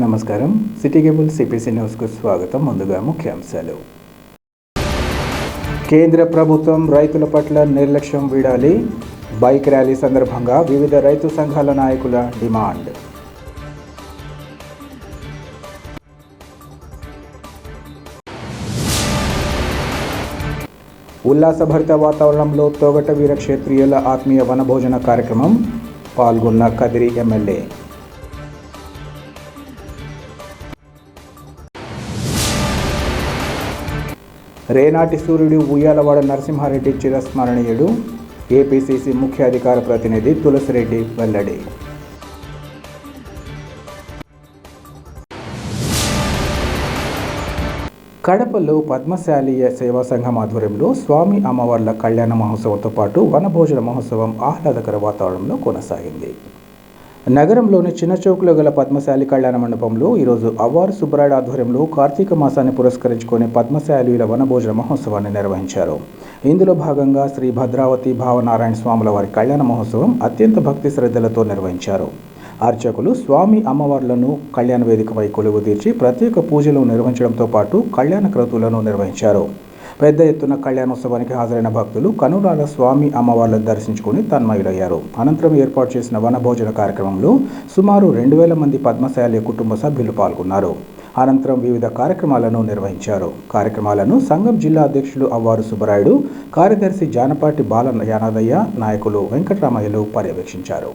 నమస్కారం. City cable CPC న్యూస్కు స్వాగతం. ముందుగా ముఖ్యాంశాలు. కేంద్ర ప్రభుత్వం రైతుల పట్ల నిర్లక్ష్యం వీడాలి. బైక్ ర్యాలీ సందర్భంగా వివిధ రైతు సంఘాల నాయకుల డిమాండ్. ఉల్లాసభరిత వాతావరణంలో తోగట వీర క్షేత్రీయుల ఆత్మీయ వనభోజన కార్యక్రమం. పాల్గొన్న కదిరి ఎమ్మెల్యే. రేనాటి సూర్యుడు ఉయ్యాలవాడ నరసింహారెడ్డి చిరస్మరణీయుడు. ఏపీసీసీ ముఖ్య అధికార ప్రతినిధి తులసిరెడ్డి వెల్లడి. కడపలో పద్మశాలీయ సేవా సంఘం ఆధ్వర్యంలో స్వామి అమ్మవార్ల కళ్యాణ మహోత్సవంతో పాటు వనభోజన మహోత్సవం ఆహ్లాదకర వాతావరణంలో కొనసాగింది. నగరంలోని చిన్నచౌకులో గల పద్మశాలి కళ్యాణ మండపంలో ఈరోజు అవ్వారు సుబ్బరాయుడు ఆధ్వర్యంలో కార్తీక మాసాన్ని పురస్కరించుకొని పద్మశాలీల వనభోజన మహోత్సవాన్ని నిర్వహించారు. ఇందులో భాగంగా శ్రీ భద్రావతి భావనారాయణ స్వాముల వారి కళ్యాణ మహోత్సవం అత్యంత భక్తి శ్రద్ధలతో నిర్వహించారు. అర్చకులు స్వామి అమ్మవార్లను కళ్యాణ వేదికపై కొలువు తీర్చి ప్రత్యేక పూజలు నిర్వహించడంతో పాటు కళ్యాణ క్రతువులను నిర్వహించారు. పెద్ద ఎత్తున కళ్యాణోత్సవానికి హాజరైన భక్తులు కనులాల స్వామి అమ్మవార్లను దర్శించుకుని తన్మయులయ్యారు. అనంతరం ఏర్పాటు చేసిన వనభోజన కార్యక్రమంలో సుమారు 2000 మంది పద్మశాలి కుటుంబ సభ్యులు పాల్గొన్నారు. అనంతరం వివిధ కార్యక్రమాలను నిర్వహించారు. కార్యక్రమాలను సంఘం జిల్లా అధ్యక్షులు అవ్వారు సుబ్బరాయుడు, కార్యదర్శి జానపాటి బాల యానాదయ్య, నాయకులు వెంకటరామయ్యలు పర్యవేక్షించారు.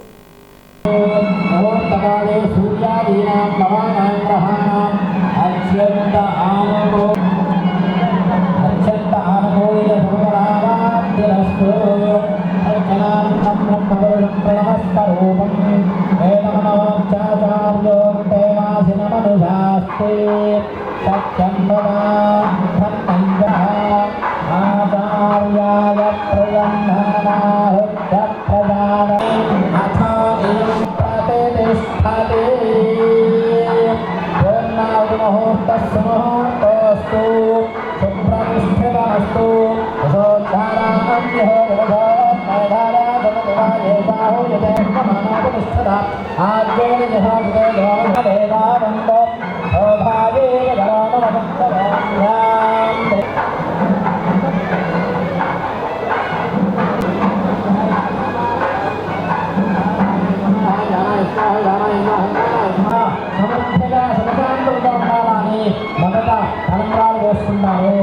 మొదట తలంబ్రాలు వేస్తున్నారు.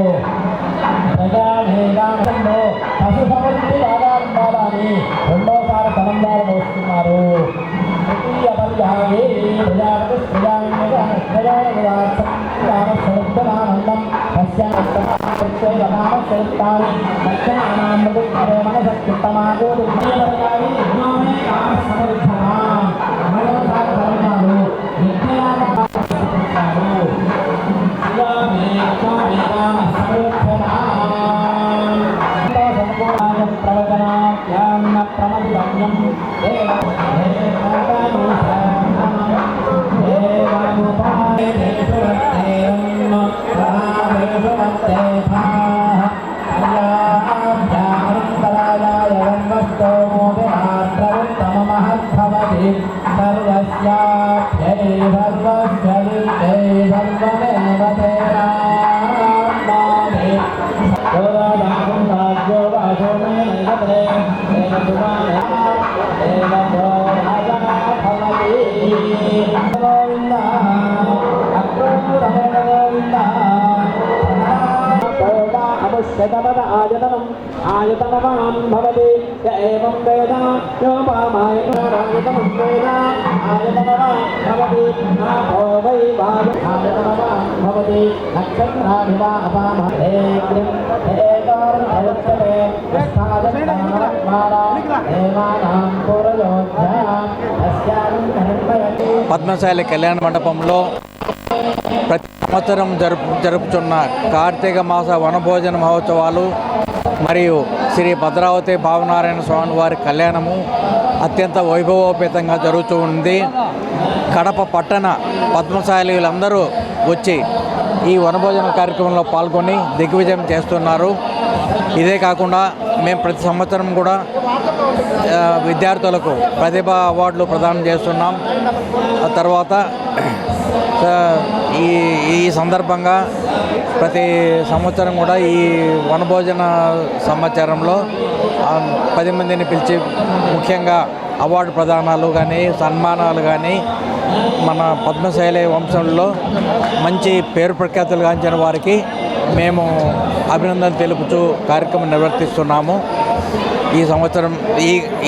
ప్రజాభేదానంలో పశు సమృద్ధి బాగా ఉండాలని రెండోసారి తలంబ్రాలు వేస్తున్నారు. తృతీయ పర్యాయే ప్రజాపతి ప్రజానందం పశ్చాత్తాని దక్షిణానామృతి మనసత్యుత్తమాగో సమృద్ధి మూడోసారి తలంబ్రాలు ఆయతనవాన్ భవతి ఏవం వేద యోపామాయతనం వేద ఆయతనవాన్ భవతి నాభో వై ఆయతనవాన్ భవతి నక్షత్రాభివా అపామహే గ్రిం ఏకారం భవత్యతే దేవానాం పురయోధ్యాం తస్యాం కరణ్మయతి. పద్మశాలి కళ్యాణ మండపంలో ప్రతి సంవత్సరం జరుపుతున్న కార్తీక మాస వనభోజన మహోత్సవాలు మరియు శ్రీ భద్రావతి భావనారాయణ స్వామి వారి కళ్యాణము అత్యంత వైభవోపేతంగా జరుగుతూ ఉంది. కడప పట్టణ పద్మశాలీలందరూ వచ్చి ఈ వనభోజన కార్యక్రమంలో పాల్గొని దిగ్విజయం చేస్తున్నారు. ఇదే కాకుండా మేము ప్రతి సంవత్సరం కూడా విద్యార్థులకు ప్రతిభా అవార్డులు ప్రదానం చేస్తున్నాం. తర్వాత సో ఈ ఈ సందర్భంగా ప్రతి సంవత్సరం కూడా ఈ వనభోజన సంవత్సరంలో 10 మందిని పిలిచి ముఖ్యంగా అవార్డు ప్రదానాలు కానీ సన్మానాలు కానీ మన పద్మశైలి వంశంలో మంచి పేరు ప్రఖ్యాతులు గాంచిన వారికి మేము అభినందన తెలుపుతూ కార్యక్రమం నిర్వర్తిస్తున్నాము. ఈ సంవత్సరం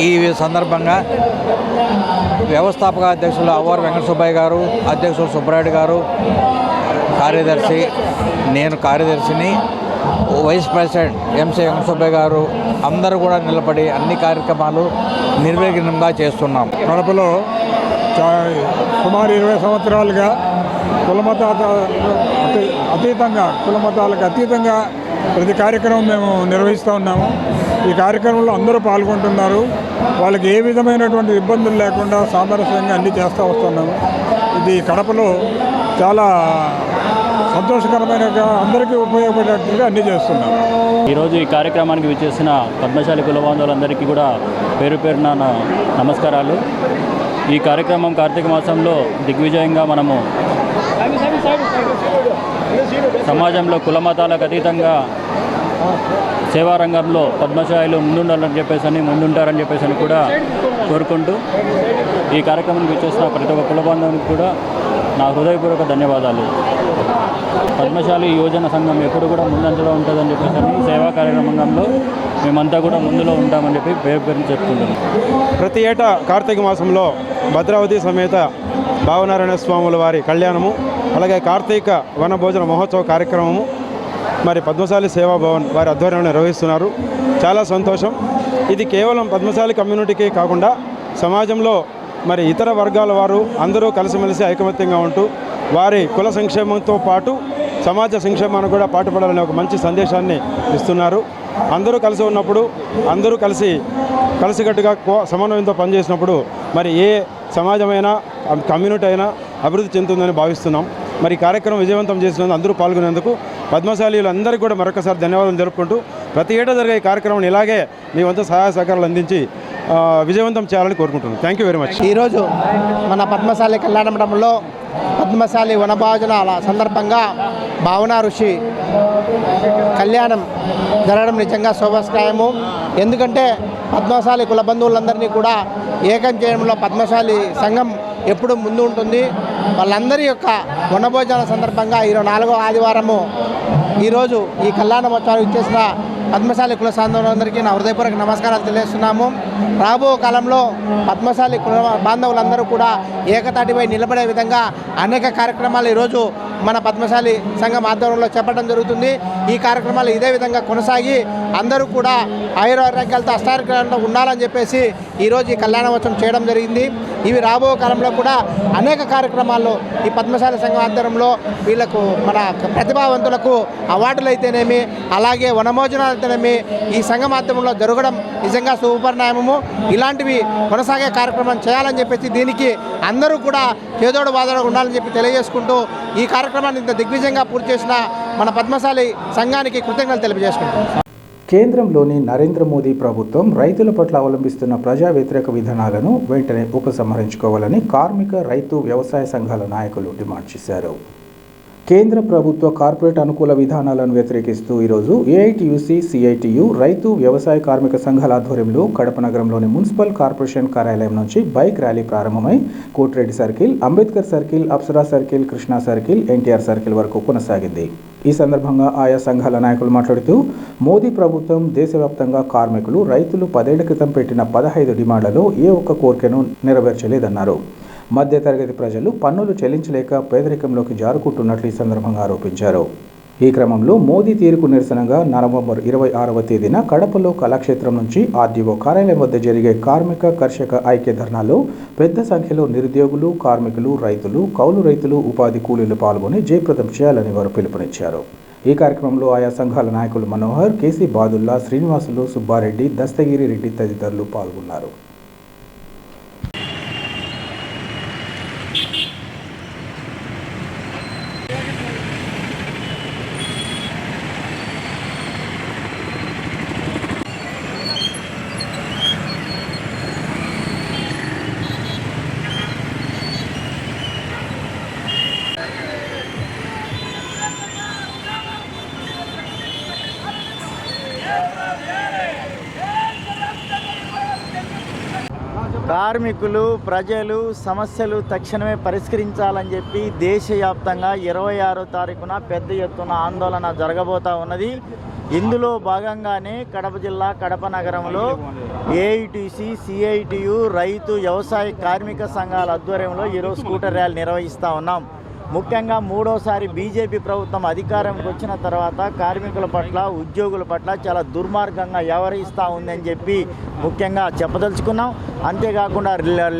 ఈ సందర్భంగా వ్యవస్థాపక అధ్యక్షులు అవ్వారు వెంకట సుబ్బయ్య గారు, అధ్యక్షులు సుబ్బరాయుడు గారు, కార్యదర్శి, నేను కార్యదర్శిని, vice president MC Venkata Subbaiah garu అందరూ కూడా నిలబడి అన్ని కార్యక్రమాలు నిర్విఘ్నంగా చేస్తున్నాం. కడపలో సుమారు 20 సంవత్సరాలుగా కులమతాలకు అతీతంగా ప్రతి కార్యక్రమం మేము నిర్వహిస్తూ ఉన్నాము. ఈ కార్యక్రమంలో అందరూ పాల్గొంటున్నారు. వాళ్ళకి ఏ విధమైనటువంటి ఇబ్బందులు లేకుండా సామరస్యంగా అన్నీ చేస్తూ వస్తున్నాము. ఇది కడపలో చాలా సంతోషకరమైన, అందరికీ ఉపయోగపడేటట్టుగా అన్నీ చేస్తున్నాం. ఈరోజు ఈ కార్యక్రమానికి విచ్చేసిన పద్మశాలి కుల బాంధవులందరికీ కూడా పేరు పేరున నమస్కారాలు. ఈ కార్యక్రమం కార్తీక మాసంలో దిగ్విజయంగా మనము సమాజంలో కుల మతాలకు అతీతంగా సేవారంగంలో పద్మశాలిలు ముందుంటారని చెప్పేసి కూడా కోరుకుంటూ ఈ కార్యక్రమానికి విచ్చేసిన ప్రతి ఒక్క కుల బాంధవునికి కూడా నా హృదయపూర్వక ధన్యవాదాలు. పద్మశాలి యువజన సంఘం ఎప్పుడు కూడా ముందంజలో ఉంటుందని చెప్పేసి సేవా కార్యక్రమంలో మేమంతా కూడా ముందులో ఉంటామని చెప్పి పేరు చెప్పుకుంటున్నాం. ప్రతి ఏటా కార్తీక మాసంలో భద్రావతి సమేత భావనారాయణ స్వాముల వారి కళ్యాణము, అలాగే కార్తీక వనభోజన మహోత్సవ కార్యక్రమము మరి పద్మశాలి సేవాభవన్ వారి ఆధ్వర్యంలో నిర్వహిస్తున్నారు. చాలా సంతోషం. ఇది కేవలం పద్మశాలి కమ్యూనిటీకే కాకుండా సమాజంలో మరి ఇతర వర్గాల వారు అందరూ కలిసిమెలిసి ఐకమత్యంగా ఉంటూ వారి కుల సంక్షేమంతో పాటు సమాజ సంక్షేమానికి కూడా పాటుపడాలనే ఒక మంచి సందేశాన్ని ఇస్తున్నారు. అందరూ కలిసి ఉన్నప్పుడు, అందరూ కలిసికట్టుగా సమన్వయంతో పనిచేసినప్పుడు మరి ఏ సమాజమైనా కమ్యూనిటీ అయినా అభివృద్ధి చెందుతుందని భావిస్తున్నాం. మరి ఈ కార్యక్రమం విజయవంతం చేసినందుకు అందరూ పాల్గొనేందుకు పద్మశాలీలందరికీ కూడా మరొకసారి ధన్యవాదాలు జరుపుకుంటూ ప్రతి ఏటా జరిగే ఈ కార్యక్రమం ఇలాగే మీ వంతు సహాయ సహకారాలు అందించి విజయవంతం చేయాలని కోరుకుంటున్నాను. Thank you very much. ఈరోజు మన పద్మశాలి కళ్యాణ మండపంలో పద్మశాలి వనభోజనాల సందర్భంగా భావన ఋషి కళ్యాణం జరగడం నిజంగా శోభస్కాయము. ఎందుకంటే పద్మశాలి కుల బంధువులందరినీ కూడా ఏకం చేయడంలో పద్మశాలి సంఘం ఎప్పుడు ముందు ఉంటుంది. వాళ్ళందరి యొక్క వనభోజనాల సందర్భంగా 24వ ఆదివారము ఈరోజు ఈ కళ్యాణ మహోత్సవానికి ఇచ్చేసిన పద్మశాలి కుల బాంధవులందరికీ నా హృదయపూర్వక నమస్కారాలు తెలియజేస్తున్నాము. రాబో కాలంలో పద్మశాలి కుల బాంధవులందరూ కూడా ఏకతాటిపై నిలబడే విధంగా అనేక కార్యక్రమాలు ఈరోజు మన పద్మశాలి సంఘం ఆధ్వర్యంలో చేపట్టడం జరుగుతుంది. ఈ కార్యక్రమాలు ఇదే విధంగా కొనసాగి అందరూ కూడా ఆయురారోగ్యాలతో అష్టారోగ్యాలతో ఉండాలని చెప్పేసి ఈరోజు ఈ కళ్యాణోత్సవం చేయడం జరిగింది. ఇవి రాబో కాలంలో కూడా అనేక కార్యక్రమాల్లో ఈ పద్మశాలి సంఘం ఆధ్వర్యంలో వీళ్లకు మన ప్రతిభావంతులకు అవార్డులు అయితేనేమి, అలాగే వనభోజనాలు అయితేనేమి ఈ సంఘ మాధ్యమంలో జరగడం నిజంగా సుపరిణామము. ఇలాంటివి కొనసాగే కార్యక్రమం చేయాలని చెప్పేసి దీనికి అందరూ కూడా చేదోడు బాదోడు ఉండాలని చెప్పి తెలియజేసుకుంటూ ఈ కార్యక్రమాన్ని ఇంత దిగ్విజయంగా పూర్తి చేసిన మన పద్మశాలి సంఘానికి కృతజ్ఞతలు తెలియజేసుకుంటాం. కేంద్రంలోని నరేంద్ర మోదీ ప్రభుత్వం రైతుల పట్ల అవలంబిస్తున్న ప్రజా వ్యతిరేక విధానాలను వెంటనే ఉపసంహరించుకోవాలని కార్మిక, రైతు, వ్యవసాయ సంఘాల నాయకులు డిమాండ్ చేశారు. కేంద్ర ప్రభుత్వ కార్పొరేట్ అనుకూల విధానాలను వ్యతిరేకిస్తూ ఈరోజు ఏఐటియుసి, సిఐటియు, రైతు, వ్యవసాయ కార్మిక సంఘాల ఆధ్వర్యంలో కడప నగరంలోని మున్సిపల్ కార్పొరేషన్ కార్యాలయం నుంచి బైక్ ర్యాలీ ప్రారంభమై Koti Reddy circle, Ambedkar circle, Apsara circle, Krishna circle, NTR circle వరకు కొనసాగింది. ఈ సందర్భంగా ఆయా సంఘాల నాయకులు మాట్లాడుతూ మోదీ ప్రభుత్వం దేశవ్యాప్తంగా కార్మికులు, రైతులు 10 ఏళ్ల క్రితం పెట్టిన 15 డిమాండ్లలో ఏ ఒక్క కోరికను నెరవేర్చలేదన్నారు. మధ్యతరగతి ప్రజలు పన్నులు చెల్లించలేక పేదరికంలోకి జారుకుంటున్నట్లు ఈ సందర్భంగా ఆరోపించారు. ఈ క్రమంలో మోదీ తీరుకు నిరసనగా నవంబర్ 26వ తేదీన కడపలో కళాక్షేత్రం నుంచి ఆర్డీఓ కార్యాలయం వద్ద జరిగే కార్మిక, కర్షక ఐక్య ధర్నాలో పెద్ద సంఖ్యలో నిరుద్యోగులు, కార్మికులు, రైతులు, కౌలు రైతులు, ఉపాధి కూలీలు పాల్గొని జయప్రదం చేయాలని వారు పిలుపునిచ్చారు. ఈ కార్యక్రమంలో ఆయా సంఘాల నాయకులు మనోహర్, కేసీ బాదుల్లా, శ్రీనివాసులు, సుబ్బారెడ్డి, దస్తగిరి రెడ్డి తదితరులు పాల్గొన్నారు. కార్మికులు ప్రజలు సమస్యలు తక్షణమే పరిష్కరించాలని చెప్పి దేశవ్యాప్తంగా 26వ తారీఖున పెద్ద ఎత్తున ఆందోళన జరగబోతా ఉన్నది. ఇందులో భాగంగానే కడప జిల్లా కడప నగరంలో ఏఐటీసీ, సిఐటియు, రైతు వ్యవసాయ కార్మిక సంఘాల ఆధ్వర్యంలో ఈరోజు స్కూటర్ ర్యాలీ నిర్వహిస్తూ ఉన్నాం. ముఖ్యంగా మూడోసారి బీజేపీ ప్రభుత్వం అధికారంకి వచ్చిన తర్వాత కార్మికుల పట్ల ఉద్యోగుల పట్ల చాలా దుర్మార్గంగా వ్యవహరిస్తూ ఉందని చెప్పి ముఖ్యంగా చెప్పదలుచుకున్నాం. అంతేకాకుండా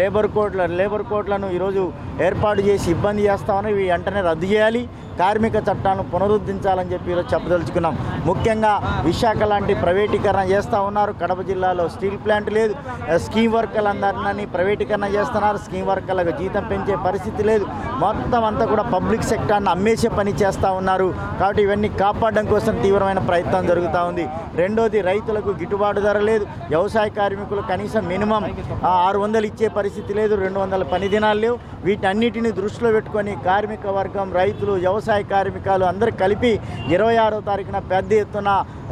లేబర్ కోడ్లను ఈరోజు ఏర్పాటు చేసి ఇబ్బంది చేస్తా ఉన్నాయి. ఇవి వెంటనే రద్దు చేయాలి, కార్మిక చట్టాలను పునరుద్ధరించాలని చెప్పి ఈరోజు చెప్పదలుచుకున్నాం. ముఖ్యంగా విశాఖ లాంటి ప్రైవేటీకరణ చేస్తూ ఉన్నారు. కడప జిల్లాలో స్టీల్ ప్లాంట్ లేదు. స్కీమ్ వర్కర్లందరినీ ప్రైవేటీకరణ చేస్తున్నారు. స్కీమ్ వర్కర్లకు జీతం పెంచే పరిస్థితి లేదు. మొత్తం అంతా కూడా పబ్లిక్ సెక్టార్ని అమ్మేసే పని చేస్తూ ఉన్నారు. కాబట్టి ఇవన్నీ కాపాడడం కోసం తీవ్రమైన ప్రయత్నం జరుగుతూ ఉంది. రెండోది, రైతులకు గిట్టుబాటు ధర లేదు. వ్యవసాయ కార్మికులు కనీసం మినిమం 600 ఇచ్చే పరిస్థితి లేదు. 200 పని దినాలు లేవు. వీటన్నిటిని దృష్టిలో పెట్టుకొని కార్మిక వర్గం, రైతులు, వ్యవసాయ కార్మికులు అందరూ కలిపి 26వ తారీఖున పెద్ద ఎత్తున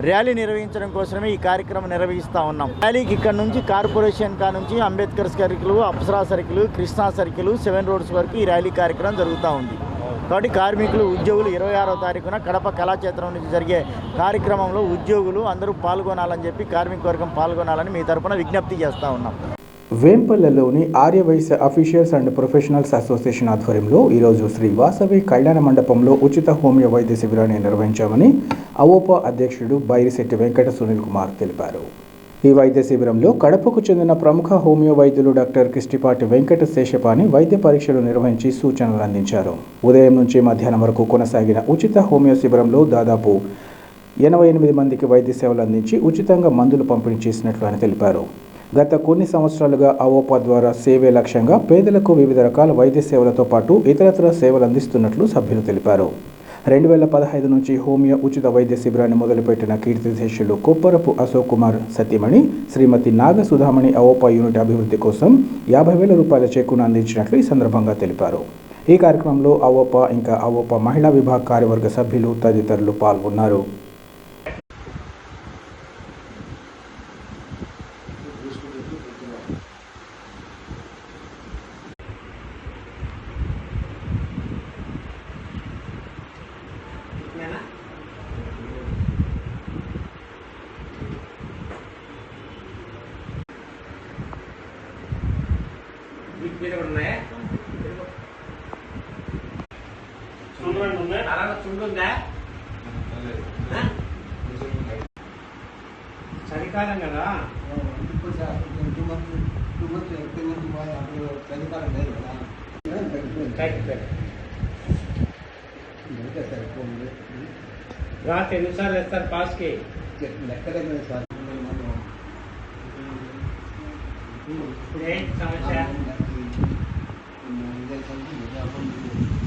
ర్యాలీ నిర్వహించడం కోసమే ఈ కార్యక్రమం నిర్వహిస్తూ ఉన్నాం. ర్యాలీకి ఇక్కడ నుంచి కార్పొరేషన్ నుంచి Ambedkar circle, Apsara circle, Krishna circle, 7 roads వరకు ఈ ర్యాలీ కార్యక్రమం జరుగుతూ ఉంది. కాబట్టి కార్మికులు, ఉద్యోగులు 26వ తారీఖున కడప కళాక్షేత్రం నుంచి జరిగే కార్యక్రమంలో ఉద్యోగులు అందరూ పాల్గొనాలని చెప్పి, కార్మిక వర్గం పాల్గొనాలని మీ తరపున విజ్ఞప్తి చేస్తూ ఉన్నాం. వేంపల్లెలోని Arya Vysya officials and professionals association ఆధ్వర్యంలో ఈరోజు శ్రీ వాసవి కళ్యాణ మండపంలో ఉచిత హోమియో వైద్య శిబిరాన్ని నిర్వహించామని అవోపా అధ్యక్షుడు బైరిశెట్టి వెంకట సునీల్ కుమార్ తెలిపారు. ఈ వైద్య శిబిరంలో కడపకు చెందిన ప్రముఖ హోమియో వైద్యులు డాక్టర్ కిష్టిపాటి వెంకట శేషపాని వైద్య పరీక్షలు నిర్వహించి సూచనలు అందించారు. ఉదయం నుంచి మధ్యాహ్నం వరకు కొనసాగిన ఉచిత హోమియో శిబిరంలో దాదాపు 88 మందికి వైద్య సేవలు అందించి ఉచితంగా మందులు పంపిణీ చేసినట్లు ఆయన తెలిపారు. గత కొన్ని సంవత్సరాలుగా అవోపా ద్వారా సేవే లక్ష్యంగా పేదలకు వివిధ రకాల వైద్య సేవలతో పాటు ఇతరత్ర సేవలు అందిస్తున్నట్లు సభ్యులు తెలిపారు. 2015 నుంచి హోమియో ఉచిత వైద్య శిబిరాన్ని మొదలుపెట్టిన కీర్తిశేషులు కొప్పరపు అశోక్ కుమార్ సతీమణి శ్రీమతి నాగసుధామణి అవోపా యూనిట్ అభివృద్ధి కోసం 50,000 రూపాయల చెక్కును అందించినట్లు ఈ సందర్భంగా తెలిపారు. ఈ కార్యక్రమంలో అవోపా ఇంకా అవోపా మహిళా విభాగ కార్యవర్గ సభ్యులు తదితరులు పాల్గొన్నారు. చలికాలం కదా, చలికాలం లేదు కదా, రాత్రి ఎన్నిసార్లు వేస్తారు పాస్కి లెక్క దగ్గర సార్. ఏంటి సమస్య?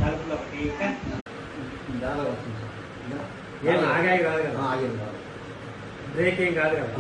కడుపులో ఏం ఆగాయి కాదు కదా, బ్రేక్ ఏం కాదు కదా.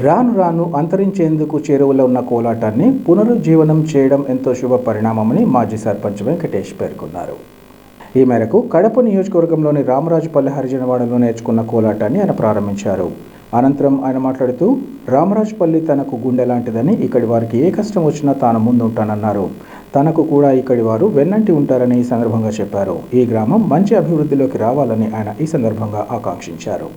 రాను రాను అంతరించేందుకు చేరువలో ఉన్న కోలాటాన్ని పునరుజ్జీవనం చేయడం ఎంతో శుభ పరిణామమని మాజీ సర్పంచ్ వెంకటేష్ పేర్కొన్నారు. ఈ మేరకు కడప నియోజకవర్గంలోని రామరాజుపల్లె హరిజనవాడలో నేర్చుకున్న కోలాటాన్ని ఆయన ప్రారంభించారు. అనంతరం ఆయన మాట్లాడుతూ రామరాజుపల్లి తనకు గుండె లాంటిదని, ఇక్కడి వారికి ఏ కష్టం వచ్చినా తాను ముందుంటానన్నారు. తనకు కూడా ఇక్కడి వారు వెన్నంటి ఉంటారని ఈ సందర్భంగా చెప్పారు. ఈ గ్రామం మంచి అభివృద్ధిలోకి రావాలని ఆయన ఈ సందర్భంగా ఆకాంక్షించారు.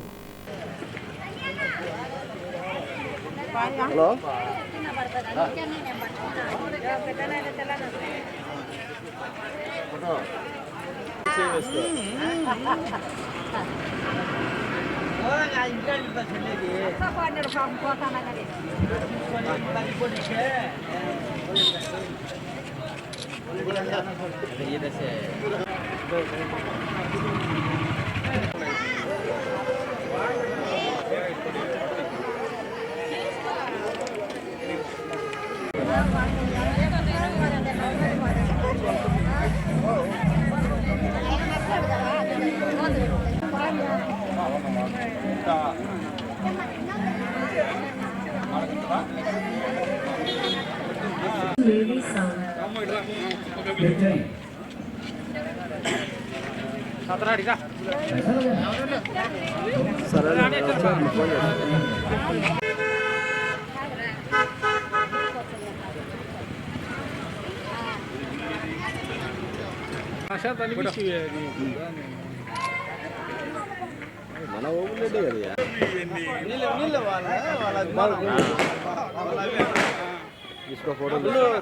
इसको फोटो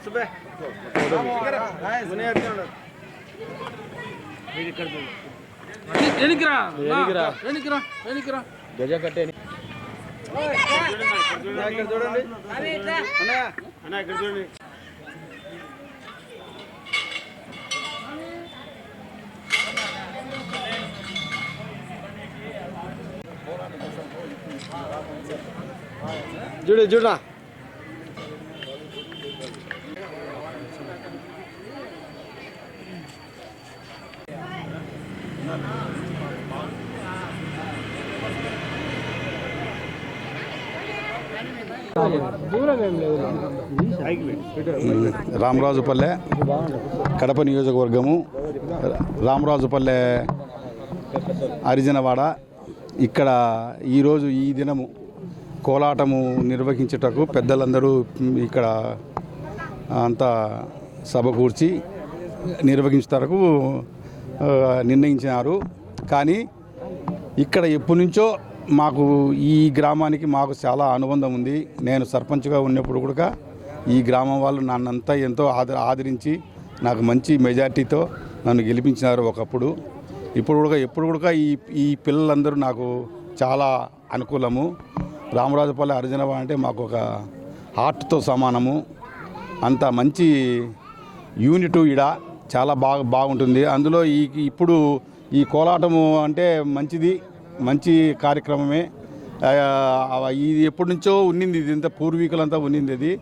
सुबह गजा कट्टे जुड़े जुड़ना రామరాజుపల్లె కడప నియోజకవర్గము రామరాజుపల్లె హరిజనవాడ. ఇక్కడ ఈరోజు ఈ దినము కోలాటము నిర్వహించుటకు పెద్దలందరూ ఇక్కడ అంతా సభ కూర్చి నిర్వహించుటకు నిర్ణయించినారు. కానీ ఇక్కడ ఎప్పటి నుంచో మాకు ఈ గ్రామానికి మాకు చాలా అనుబంధం ఉంది. నేను సర్పంచ్గా ఉన్నప్పుడు కూడా ఈ గ్రామం వాళ్ళు నన్నంతా ఎంతో ఆదరించి నాకు మంచి మెజార్టీతో నన్ను గెలిపించినారు ఒకప్పుడు. ఎప్పుడు కూడా ఈ పిల్లలందరూ నాకు చాలా అనుకూలము. రామరాజుపల్లె హరిజనవాడ అంటే మాకు ఒక హార్ట్తో సమానము. అంత మంచి యూనిట్ ఈడ చాలా బాగుంటుంది. అందులో ఇప్పుడు ఈ కోలాటము అంటే మంచి కార్యక్రమమే. ఇది ఎప్పటి నుంచో ఉన్నింది, ఇది ఇంత పూర్వీకులంతా ఉన్నింది. ఇది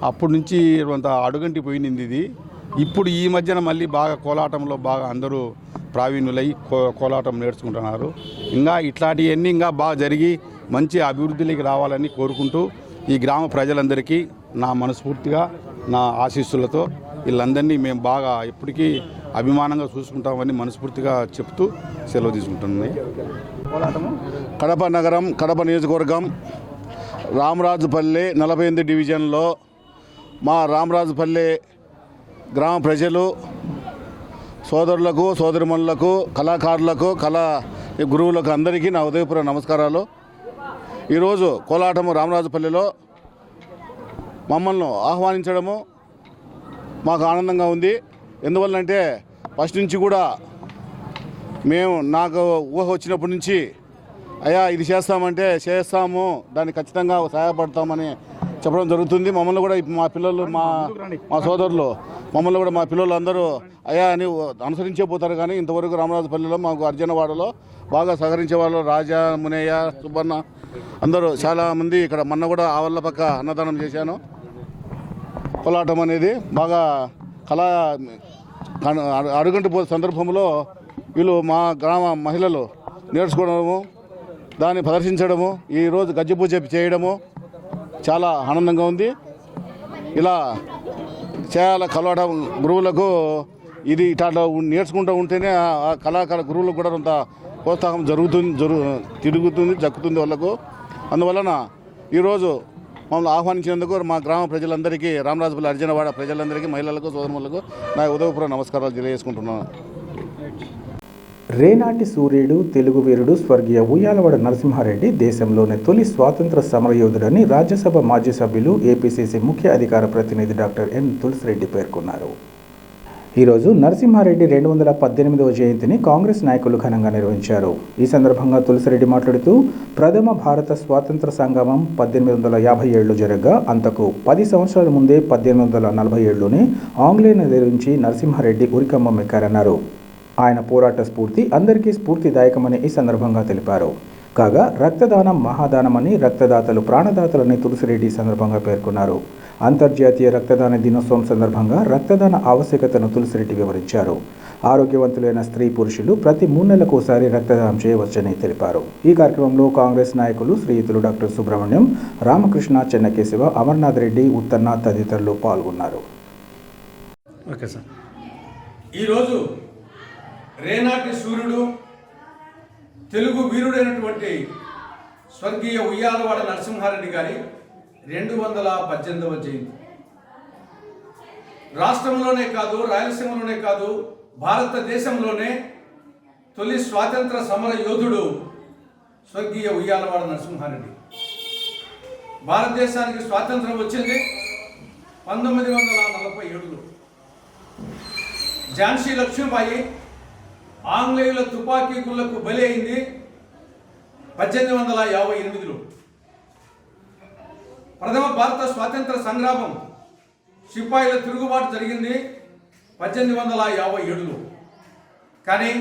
అప్పటి నుంచి అంత అడుగంటి పోయినింది. ఇది ఇప్పుడు ఈ మధ్యన మళ్ళీ బాగా కోలాటంలో బాగా అందరూ ప్రావీణ్యులై కోలాటం నేర్చుకుంటున్నారు. ఇంకా ఇట్లాంటివన్నీ ఇంకా బాగా జరిగి మంచి అభివృద్ధిలోకి రావాలని కోరుకుంటూ ఈ గ్రామ ప్రజలందరికీ నా మనస్ఫూర్తిగా నా ఆశీస్సులతో వీళ్ళందరినీ మేము బాగా ఎప్పటికీ అభిమానంగా చూసుకుంటామని మనస్ఫూర్తిగా చెప్తూ సెలవు తీసుకుంటుంది. కడప నగరం, కడప నియోజకవర్గం, రామరాజుపల్లె 48 డివిజన్లో మా రామరాజుపల్లె గ్రామ ప్రజలు, సోదరులకు, సోదరిమణులకు, కళాకారులకు, గురువులకు అందరికీ నా ఉదయపూర్వక నమస్కారాలు. ఈరోజు కోలాటము రామరాజుపల్లెలో మమ్మల్ని ఆహ్వానించడము మాకు ఆనందంగా ఉంది. ఎందువల్లంటే ఫస్ట్ నుంచి కూడా నాకు ఊహ వచ్చినప్పటి నుంచి అయ్యా ఇది చేస్తామంటే చేస్తాము, దాన్ని ఖచ్చితంగా సహాయపడతామని చెప్పడం జరుగుతుంది. మమ్మల్ని కూడా మా పిల్లలు, మా సోదరులు, మమ్మల్ని కూడా మా పిల్లలు అందరూ అయ్యా అని అనుసరించే పోతారు. కానీ ఇంతవరకు రామరాజుపల్లిలో మాకు హరిజనవాడలో బాగా సహకరించే వాళ్ళు రాజా, మునయ్య, సుబ్బన్న అందరూ చాలామంది. ఇక్కడ మొన్న కూడా ఆవళ్ళ పక్క అన్నదానం చేశాను. కోలాటం అనేది బాగా అడుగంటి పోయే సందర్భంలో వీళ్ళు మా గ్రామ మహిళలు నేర్చుకోవడము, దాన్ని ప్రదర్శించడము, ఈరోజు గజ్జి పూజ చేయడము చాలా ఆనందంగా ఉంది. ఇలా చేయాల కలవడం గురువులకు ఇది ఇట్లా నేర్చుకుంటూ ఉంటేనే ఆ కళాకార గురువులకు కూడా కొంత ప్రోత్సాహం తిరుగుతుంది జక్కుతుంది వాళ్ళకు. అందువలన ఈరోజు మమ్మల్ని ఆహ్వానించినందుకు మా గ్రామ ప్రజలందరికీ, రామరాజపల్లి అర్జునవాడ ప్రజలందరికీ, మహిళలకు, సోదరులకు నా ఉదయపూర్వ నమస్కారాలు తెలియజేసుకుంటున్నాను. రేనాటి సూర్యుడు, తెలుగు వీరుడు స్వర్గీయ ఉయ్యాలవాడ నరసింహారెడ్డి దేశంలోని తొలి స్వాతంత్ర సమరయోధుడని రాజ్యసభ మాజీ సభ్యులు, ఏపీసీసీ ముఖ్య అధికార ప్రతినిధి డాక్టర్ ఎన్ తులసిరెడ్డి పేర్కొన్నారు. ఈరోజు నరసింహారెడ్డి 218వ జయంతిని కాంగ్రెస్ నాయకులు ఘనంగా నిర్వహించారు. ఈ సందర్భంగా తులసిరెడ్డి మాట్లాడుతూ, ప్రథమ భారత స్వాతంత్ర సంగ్రామం 1857లో జరగగా అంతకు 10 సంవత్సరాల ముందే 1847లోనే ఆంగ్లేయులను ఎదిరించి నరసింహారెడ్డి ఉరికంబం ఎక్కారన్నారు. ఆయన పోరాట స్ఫూర్తి అందరికీ స్ఫూర్తిదాయకమని ఈ సందర్భంగా తెలిపారు. కాగా రక్తదానం మహాదానమని, రక్తదాతలు ప్రాణదాతలని తులసిరెడ్డి సందర్భంగా పేర్కొన్నారు. అంతర్జాతీయ రక్తదాన దినోత్సవం సందర్భంగా రక్తదాన ఆవశ్యకతను తులసిరెడ్డి వివరించారు. ఆరోగ్యవంతులైన స్త్రీ పురుషులు ప్రతి 3 నెలలకోసారి రక్తదానం చేయవచ్చని తెలిపారు. ఈ కార్యక్రమంలో కాంగ్రెస్ నాయకులు శ్రీయుతులు డాక్టర్ సుబ్రహ్మణ్యం, రామకృష్ణ, చెన్నకేశవ, అమర్నాథ్ రెడ్డి, ఉత్తన్న తదితరులు పాల్గొన్నారు. Okay sir. ఈరోజు రేనాటి సూర్యుడు, తెలుగు వీరుడైనటువంటి స్వర్గీయ ఉయ్యాలవాడ నరసింహారెడ్డి గారి 218వ జయంతి. రాష్ట్రంలోనే కాదు, రాయలసీమలోనే కాదు, భారతదేశంలోనే తొలి స్వాతంత్ర సమర యోధుడు స్వర్గీయ ఉయ్యాలవాడ నరసింహారెడ్డి. భారతదేశానికి స్వాతంత్రం వచ్చింది 1947లో. ఝాన్సీ లక్ష్మీబాయి ఆంగ్లేయుల తుపాకీ గుళ్లకు బలి అయింది 1858లో. ప్రథమ భారత స్వాతంత్ర సంగ్రామం, సిపాయిల తిరుగుబాటు జరిగింది 1857లో. కానీ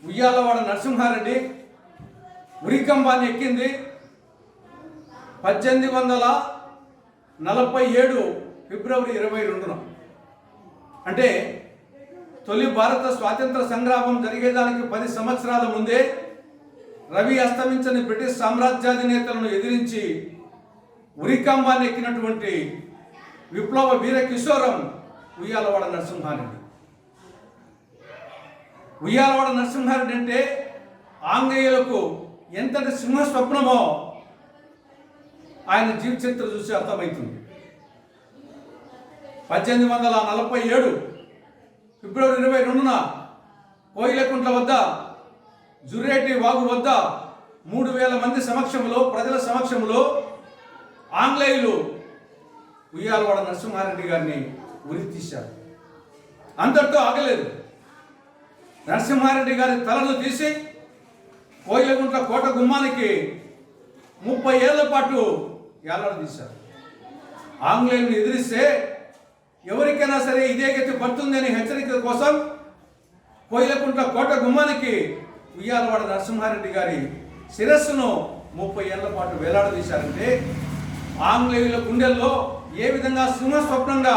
ఉయ్యాలవాడ నరసింహారెడ్డి ఉరికంబాన్ని ఎక్కింది 1847 ఫిబ్రవరి 22న. అంటే తొలి భారత స్వాతంత్ర సంగ్రామం జరిగేదానికి 10 సంవత్సరాల ముందే రవి అస్తమించని బ్రిటిష్ సామ్రాజ్యాధినేతలను ఎదిరించి ఉరికంబాన్ని ఎక్కినటువంటి విప్లవ వీర కిశోరం ఉయ్యాలవాడ నరసింహారెడ్డి. ఉయ్యాలవాడ నరసింహారెడ్డి అంటే ఆంగ్లేయులకు ఎంతటి సింహ స్వప్నమో ఆయన జీవిత చరిత్ర చూసి అర్థమవుతుంది. 1847 ఫిబ్రవరి 22న కోయిలకుంట్ల వద్ద జురేటి వాగు వద్ద 3000 మంది సమక్షంలో, ప్రజల సమక్షంలో ఆంగ్లేయులు ఉయ్యాలవాడ నరసింహారెడ్డి గారిని ఉరి తీశారు. అంతటితో ఆగలేదు. నరసింహారెడ్డి గారి తలను తీసి కోయిలకుంట్ల కోట గుమ్మానికి 30 ఏళ్ల పాటు ఏలాడదీశారు. ఆంగ్లేయులను ఎదిరిస్తే ఎవరికైనా సరే ఇదే గతి పడుతుందని హెచ్చరిక కోసం కోయిలకుంట్ల కోట గుమ్మానికి ఉయ్యాలవాడ నరసింహారెడ్డి గారి శిరస్సును 30 ఏళ్ల పాటు వేలాడదీశారంటే ఆంగ్లేయుల గుండెల్లో ఏ విధంగా సింహ స్వప్నంగా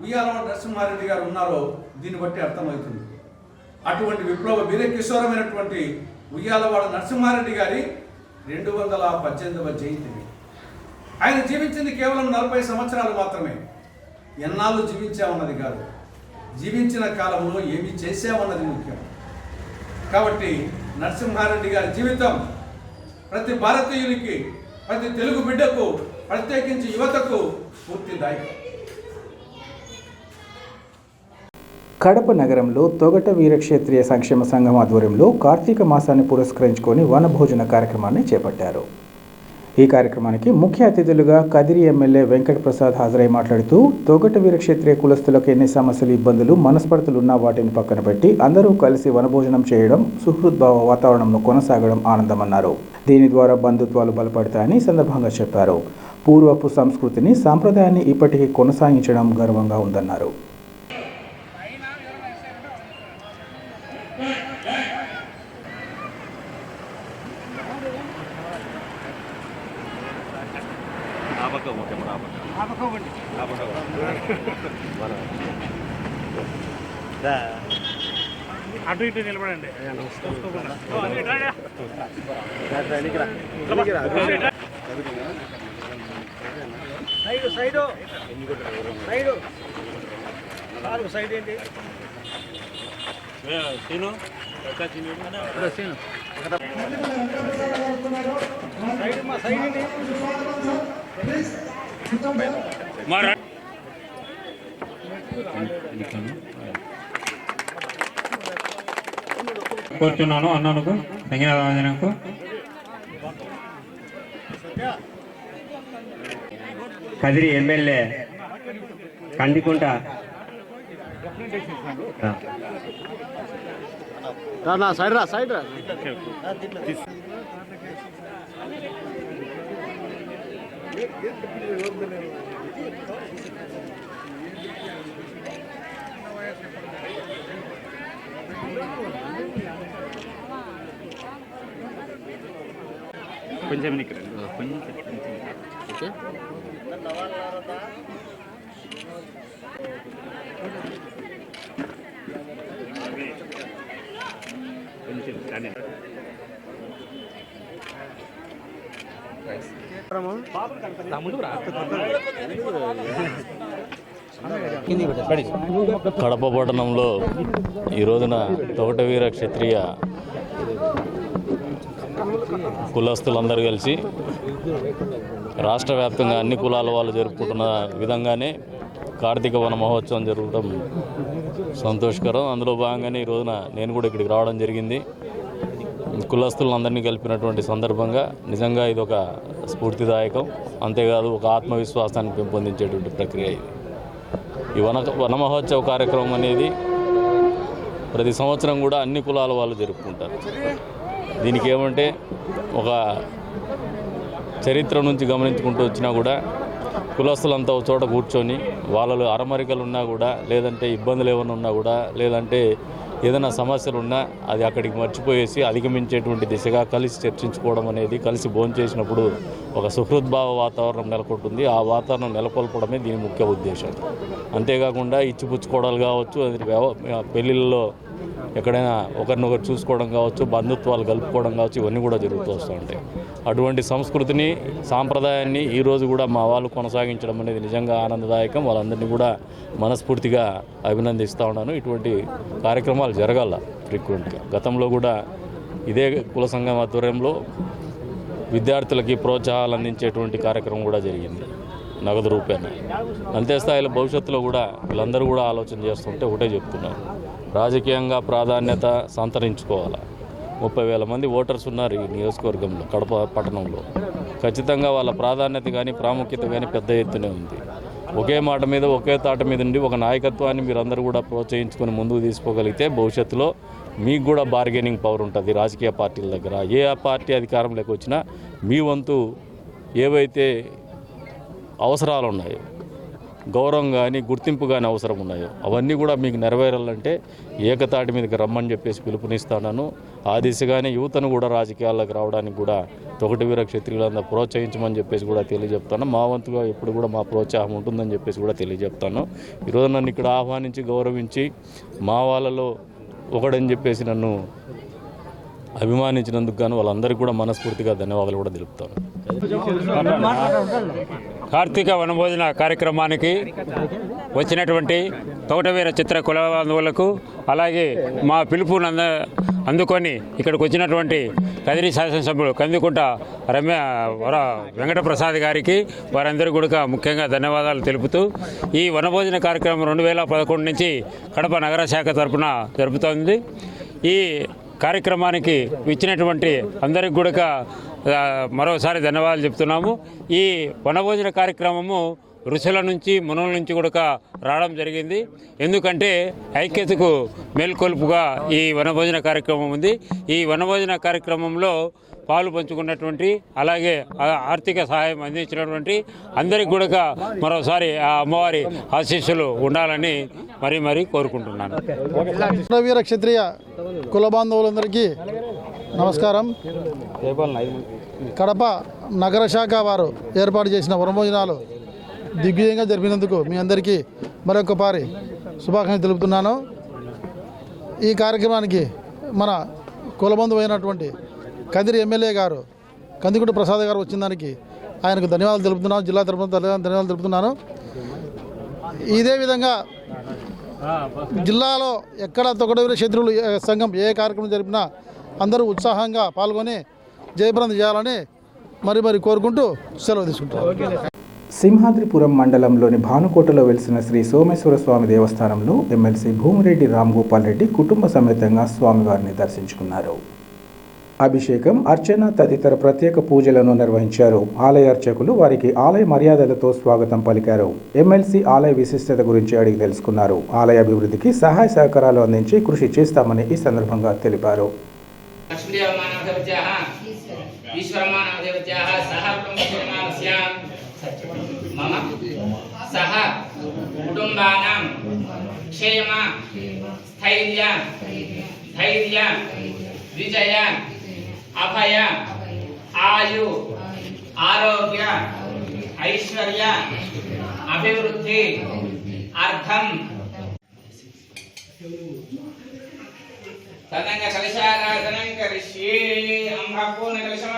ఉయ్యాలవాడ నరసింహారెడ్డి గారు ఉన్నారో దీన్ని బట్టి అర్థమవుతుంది. అటువంటి విప్లవ వీర కిశోరమైనటువంటి ఉయ్యాలవాడ నరసింహారెడ్డి గారి 218వ జయంతి. ఆయన జీవించింది కేవలం 40 సంవత్సరాలు మాత్రమే. ఎన్నాళ్ళు జీవించామన్నది కాదు, జీవించిన కాలంలో ఏమి చేశామన్నది ముఖ్యం. కాబట్టి నరసింహారెడ్డి గారి జీవితం ప్రతి భారతీయునికి, ప్రతి తెలుగు బిడ్డకు, ప్రత్యేకించి యువతకు స్ఫూర్తిదాయకం. కడప నగరంలో తొగట వీరక్షేత్రీయ సంక్షేమ సంఘం ఆధ్వర్యంలో కార్తీక మాసాన్ని పురస్కరించుకొని వనభోజన కార్యక్రమాన్ని చేపట్టారు. ఈ కార్యక్రమానికి ముఖ్య అతిథులుగా కదిరి ఎమ్మెల్యే వెంకట ప్రసాద్ హాజరై మాట్లాడుతూ, తొగట వీరక్షేత్రీయ కులస్తులకు ఎన్ని సమస్యలు, ఇబ్బందులు, మనస్పర్ధలున్నా వాటిని పక్కన పెట్టి అందరూ కలిసి వనభోజనం చేయడం, సుహృద్భావ వాతావరణంలో కొనసాగడం ఆనందమన్నారు. దీని ద్వారా బంధుత్వాలు బలపడతాయని సందర్భంగా చెప్పారు. పూర్వపు సంస్కృతిని, సాంప్రదాయాన్ని ఇప్పటికీ కొనసాగించడం గర్వంగా ఉందన్నారు. అటు ఇటు నిలబడండి. సైడ్ ఏంటి సీను సీను కోరుచున్నాను అన్నకు ధన్యవాదాలకు. కదిరి ఎమ్మెల్యే కందికుంట సైడ్ రా సైడ్ రా. కొంచెం కొంచెం కడప పట్టణంలో ఈ రోజున తోటవీర క్షత్రియ కులస్తులందరూ కలిసి రాష్ట్ర వ్యాప్తంగా అన్ని కులాల వాళ్ళు జరుపుకుంటున్న విధంగానే కార్తీక వన మహోత్సవం జరగడం సంతోషకరం. అందులో భాగంగానే ఈ రోజున నేను కూడా ఇక్కడికి రావడం జరిగింది. కులస్తులందరినీ కలిపినటువంటి సందర్భంగా నిజంగా ఇది ఒక స్ఫూర్తిదాయకం. అంతేకాదు ఒక ఆత్మవిశ్వాసాన్ని పెంపొందించేటువంటి ప్రక్రియ ఇది. ఈ వన మహోత్సవ కార్యక్రమం అనేది ప్రతి సంవత్సరం కూడా అన్ని కులాల వాళ్ళు జరుపుకుంటారు. దీనికి ఏమంటే ఒక చరిత్ర నుంచి గమనించుకుంటూ వచ్చినా కూడా కులస్తులంతా ఒక చోట కూర్చొని వాళ్ళలో అరమరికలు ఉన్నా కూడా, లేదంటే ఇబ్బందులు ఏమైనా ఉన్నా కూడా, లేదంటే ఏదైనా సమస్యలు ఉన్నా అది అక్కడికి మర్చిపోయేసి అధిగమించేటువంటి దిశగా కలిసి చర్చించుకోవడం అనేది, కలిసి భోంచేసినప్పుడు ఒక సుహృద్భావ వాతావరణం నెలకొంటుంది. ఆ వాతావరణం నెలకొల్పడమే దీని ముఖ్య ఉద్దేశం. అంతేకాకుండా ఇచ్చిపుచ్చుకోవడాలు కావచ్చు, అది పెళ్ళిళ్ళలో ఎక్కడైనా ఒకరినొకరు చూసుకోవడం కావచ్చు, బంధుత్వాలు కలుపుకోవడం కావచ్చు, ఇవన్నీ కూడా జరుగుతూ వస్తూ ఉంటాయి. అటువంటి సంస్కృతిని, సాంప్రదాయాన్ని ఈరోజు కూడా మా వాళ్ళు కొనసాగించడం అనేది నిజంగా ఆనందదాయకం. వాళ్ళందరినీ కూడా మనస్ఫూర్తిగా అభినందిస్తూ ఉన్నాను. ఇటువంటి కార్యక్రమాలు జరగాల ఫ్రీక్వెంట్గా. గతంలో కూడా ఇదే కుల సంఘం ఆధ్వర్యంలో విద్యార్థులకి ప్రోత్సాహాలు అందించేటువంటి కార్యక్రమం కూడా జరిగింది నగదు రూపేణ. అంతే స్థాయిలో భవిష్యత్తులో కూడా వీళ్ళందరూ కూడా ఆలోచన చేస్తుంటే ఒకటే చెప్తున్నారు, రాజకీయంగా ప్రాధాన్యత సంతరించుకోవాలి. 30,000 మంది ఓటర్స్ ఉన్నారు ఈ నియోజకవర్గంలో, కడప పట్టణంలో. ఖచ్చితంగా వాళ్ళ ప్రాధాన్యత కానీ ప్రాముఖ్యత కానీ పెద్ద ఎత్తునే ఉంది. ఒకే మాట మీద, ఒకే తాట మీద ఉండి ఒక నాయకత్వాన్ని మీరందరూ కూడా ప్రోత్సహించుకొని ముందుకు తీసుకోగలిగితే భవిష్యత్తులో మీకు కూడా బార్గెనింగ్ పవర్ ఉంటుంది రాజకీయ పార్టీల దగ్గర. ఏ పార్టీ అధికారంలోకి వచ్చినా మీ వంతు ఏవైతే అవసరాలు ఉన్నాయో, గౌరవం కానీ గుర్తింపు కానీ అవసరం ఉన్నాయో అవన్నీ కూడా మీకు నెరవేరాలంటే ఏకతాటి మీదకి రమ్మని చెప్పేసి పిలుపునిస్తాను. ఆ దిశగానే యువతను కూడా రాజకీయాల్లోకి రావడానికి కూడా తొగటివీర క్షత్రియులందరూ ప్రోత్సహించమని చెప్పేసి కూడా తెలియజెప్తాను. మా వంతుగా ఎప్పుడు కూడా మా ప్రోత్సాహం ఉంటుందని చెప్పేసి కూడా తెలియజెప్తాను. ఈరోజు నన్ను ఇక్కడ ఆహ్వానించి గౌరవించి మా వాళ్ళలో ఒకడని చెప్పేసి నన్ను అభిమానించినందుకు గాను వాళ్ళందరికీ కూడా మనస్ఫూర్తిగా ధన్యవాదాలు కూడా తెలుపుతాను. కార్తీక వనభోజన కార్యక్రమానికి వచ్చినటువంటి తోటవీర చిత్ర కుల బంధువులకు, అలాగే మా పిలుపును అందుకొని ఇక్కడికి వచ్చినటువంటి కదిరి శాసనసభ్యులు కందికుంట వెంకటప్రసాద్ గారికి, వారందరికీ కూడా ముఖ్యంగా ధన్యవాదాలు తెలుపుతూ, ఈ వనభోజన కార్యక్రమం 2011 నుంచి కడప నగర శాఖ తరఫున జరుపుతోంది. ఈ కార్యక్రమానికి ఇచ్చినటువంటి అందరికి కూడా మరోసారి ధన్యవాదాలు చెప్తున్నాము. ఈ వనభోజన కార్యక్రమము ఋషుల నుంచి, మునుల నుంచి కూడా రావడం జరిగింది. ఎందుకంటే ఐక్యతకు మేల్కొల్పుగా ఈ వనభోజన కార్యక్రమం ఉంది. ఈ వనభోజన కార్యక్రమంలో పాలు పంచుకున్నటువంటి, అలాగే ఆర్థిక సహాయం అందించినటువంటి అందరికి కూడా మరోసారి ఆ అమ్మవారి ఆశీస్సులు ఉండాలని మరీ కోరుకుంటున్నాను. వీర క్షత్రియ కుల బాంధవులందరికీ నమస్కారం. కడప నగర శాఖ వారు ఏర్పాటు చేసిన వనభోజనాలు దిగ్విజయంగా జరిపినందుకు మీ అందరికీ మరొకసారి శుభాకాంక్షలు తెలుపుతున్నాను. ఈ కార్యక్రమానికి మన కులబంధు అయినటువంటి కదిరి ఎమ్మెల్యే గారు కందికుంట ప్రసాద్ గారు వచ్చిన దానికి ఆయనకు ధన్యవాదాలు తెలుపుతున్నాను. జిల్లా తరఫున ధన్యవాదాలు తెలుపుతున్నాను. ఇదే విధంగా జిల్లాలో ఎక్కడ తొగడవీర క్షత్రులు సంఘం ఏ కార్యక్రమం జరిపినా అందరూ ఉత్సాహంగా పాల్గొని జయప్రదం చేయాలని మరి కోరుకుంటూ సెలవు తీసుకుంటారు. సింహాద్రిపురం మండలంలోని భానుకోటలో వెలిసిన శ్రీ సోమేశ్వర స్వామి దేవస్థానంలో ఎమ్మెల్సీ భూమిరెడ్డి రామ్ గోపాల్ రెడ్డి కుటుంబ సమేతంగా స్వామివారిని దర్శించుకున్నారు. అభిషేకం, అర్చన తదితర ప్రత్యేక పూజలను నిర్వహించారు. ఆలయ అర్చకులు వారికి ఆలయ మర్యాదలతో స్వాగతం పలికారు. ఎమ్మెల్సీ ఆలయ విశిష్టత గురించి అడిగి తెలుసుకున్నారు. ఆలయ అభివృద్ధికి సహాయ సహకారాలు అందించి కృషి చేస్తామని ఈ సందర్భంగా తెలిపారు. విజయ అభయ ఆయు ఆరోగ్య ఐశ్వర్య అభివృద్ధి అర్థం తదంగ కలశారాధనం కరిష్యే అంభపూర్ణ కలశం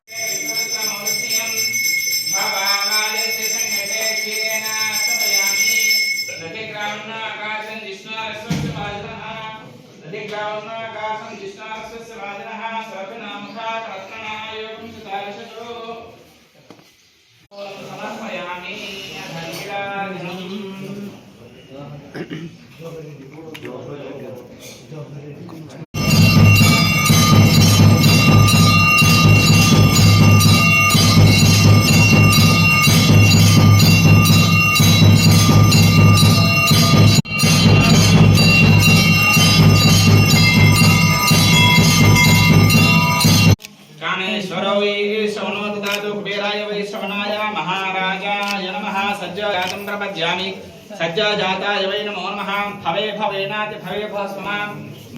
సజ్జాజాతాయ వై నమో నమః భవే భవేనాతి భవే భస్మః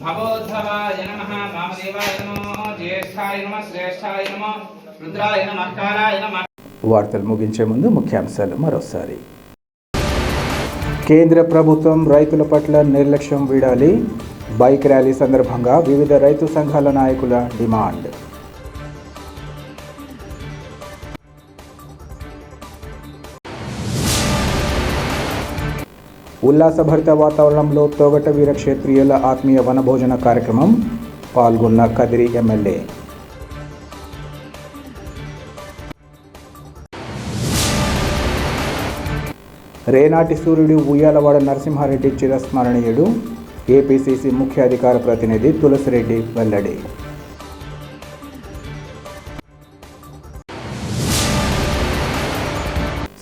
భవోద్భవాయ నమః వామదేవాయ నమః జ్యేష్ఠాయ నమః శ్రేష్ఠాయ నమః రుద్రాయ నమః కాలాయ నమః. వార్తలు ముగించే ముందు ముఖ్యాంశాలు మరోసారి. కేంద్ర ప్రభుత్వం రైతుల పట్ల నిర్లక్ష్యం వీడాలి. బైక్ ర్యాలీ సందర్భంగా వివిధ రైతు సంఘాల నాయకుల డిమాండ్. ఉల్లాసభరిత వాతావరణంలో తొగట వీర క్షత్రియుల ఆత్మీయ వనభోజన కార్యక్రమం. పాల్గొన్న కదిరి ఎమ్మెల్యే. రేనాటి సూర్యుడు ఉయ్యాలవాడ నరసింహారెడ్డి చిరస్మరణీయుడు. ఏపీసీసీ ముఖ్య అధికార ప్రతినిధి తులసిరెడ్డి వెల్లడి.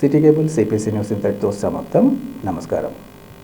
సిటీ కేబుల్ సిపిసి న్యూస్ ఇంతటితో సమాప్తం. నమస్కారం.